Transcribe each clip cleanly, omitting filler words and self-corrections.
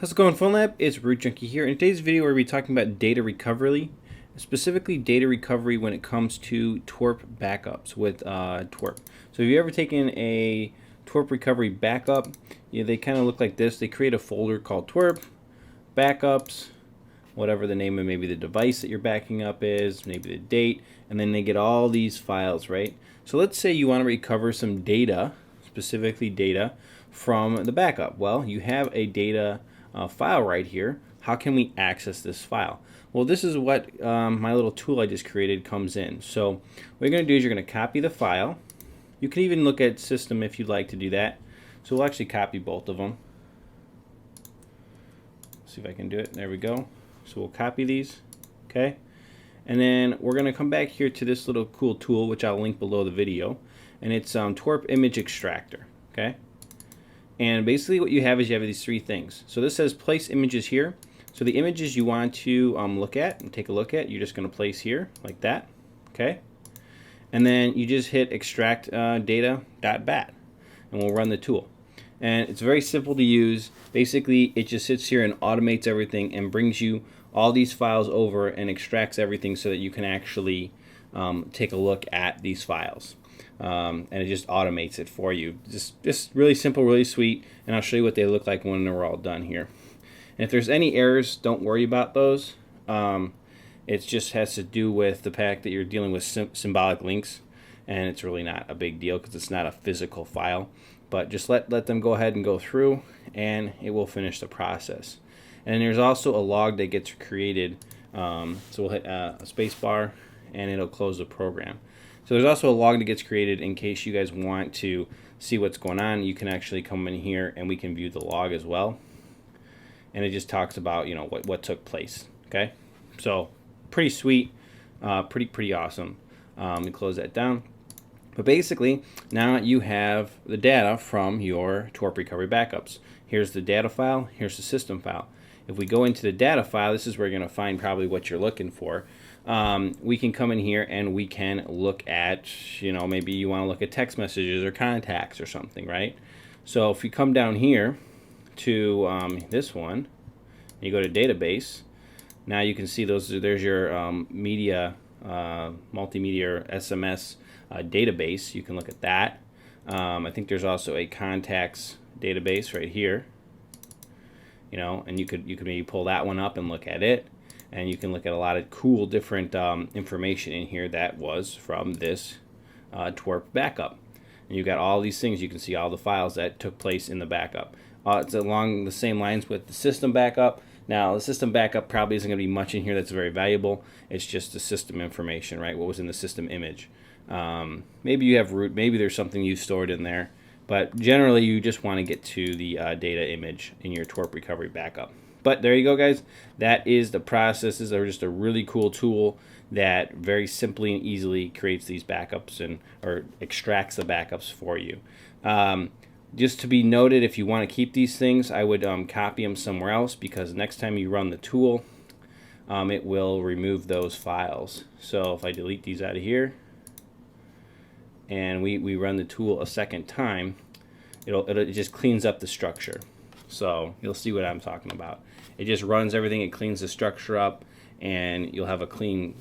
How's it going, Phone Lab? It's Root Junkie here. In today's video, we're going to be talking about data recovery, specifically data recovery when it comes to TWRP backups with TWRP. So if you've ever taken a TWRP recovery backup, they kind of look like this. They create a folder called TWRP, backups, whatever the name of maybe the device that you're backing up is, maybe the date, and then they get all these files, right? So let's say you want to recover some data, specifically data, from the backup. Well, you have a data file right here. How can we access this file? Well, this is what my little tool I just created comes in. So what you're going to do is you're going to copy the file. You can even look at system if you'd like to do that. So we'll actually copy both of them. See if I can do it. There we go. So we'll copy these, okay? And then we're going to come back here to this little cool tool, which I'll link below the video. And it's TWRP image extractor, okay? And basically what you have is you have these three things. So this says place images here. So the images you want to look at and take a look at, you're just going to place here like that, okay? And then you just hit extract data.bat and we'll run the tool. And it's very simple to use. Basically, it just sits here and automates everything and brings you all these files over and extracts everything so that you can actually take a look at these files. And it just automates it for you. Just really simple, really sweet, and I'll show you what they look like when we're all done here. And if there's any errors, don't worry about those. It just has to do with the fact that you're dealing with symbolic links, and it's really not a big deal because it's not a physical file. But just let them go ahead and go through, and it will finish the process. And there's also a log that gets created. So we'll hit a space bar, and it'll close the program. So there's also a log that gets created in case you guys want to see what's going on. You can actually come in here and we can view the log as well. And it just talks about, what took place. Okay, so pretty sweet, pretty awesome. Let me close that down. But basically, now you have the data from your TWRP recovery backups. Here's the data file. Here's the system file. If we go into the data file, this is where you're going to find probably what you're looking for. We can come in here and we can look at, maybe you want to look at text messages or contacts or something, right? So if you come down here to this one, you go to database. Now you can see there's your multimedia SMS database. You can look at that. I think there's also a contacts database right here. And you could maybe pull that one up and look at it. And you can look at a lot of cool different information in here that was from this TWRP backup. And you've got all these things. You can see all the files that took place in the backup. It's along the same lines with the system backup. Now, the system backup probably isn't going to be much in here that's very valuable. It's just the system information, right? What was in the system image. Maybe you have root. Maybe there's something you stored in there. But generally, you just want to get to the data image in your TWRP recovery backup. But there you go, guys. That is the process. This is just a really cool tool that very simply and easily creates these backups or extracts the backups for you. Just to be noted, if you want to keep these things, I would copy them somewhere else because next time you run the tool, it will remove those files. So if I delete these out of here and we run the tool a second time, it just cleans up the structure. So you'll see what I'm talking about. It just runs everything, it cleans the structure up, and you'll have a clean,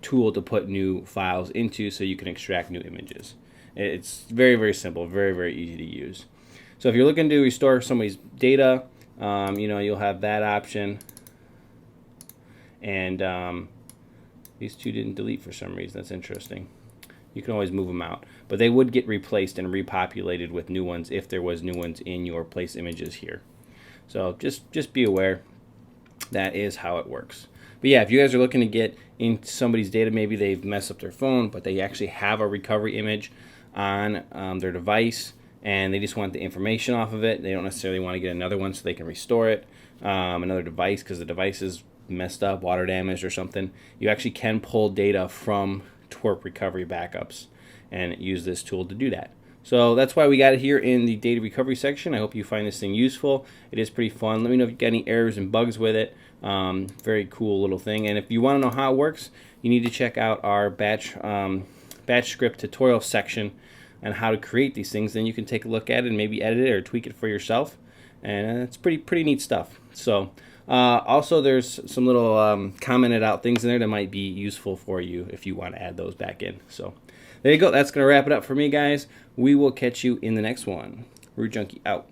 tool to put new files into so you can extract new images. It's very, very simple, very, very easy to use. So if you're looking to restore somebody's data, you'll have that option. And these two didn't delete for some reason. That's interesting. You can always move them out, but they would get replaced and repopulated with new ones if there was new ones in your place images here. So just be aware. That is how it works. But yeah, if you guys are looking to get into somebody's data, maybe they've messed up their phone, but they actually have a recovery image on their device, and they just want the information off of it. They don't necessarily want to get another one so they can restore it, another device because the device is messed up, water damaged or something. You actually can pull data from TWRP recovery backups and use this tool to do that. So that's why we got it here in the data recovery section. I hope you find this thing useful. It is pretty fun. Let me know if you got any errors and bugs with it. Very cool little thing. And if you want to know how it works, you need to check out our batch script tutorial section on how to create these things. Then you can take a look at it and maybe edit it or tweak it for yourself. and it's pretty neat stuff. So also there's some little commented out things in there that might be useful for you if you want to add those back in. So there you go. That's going to wrap it up for me, guys. We will catch you in the next one. Root Junkie out.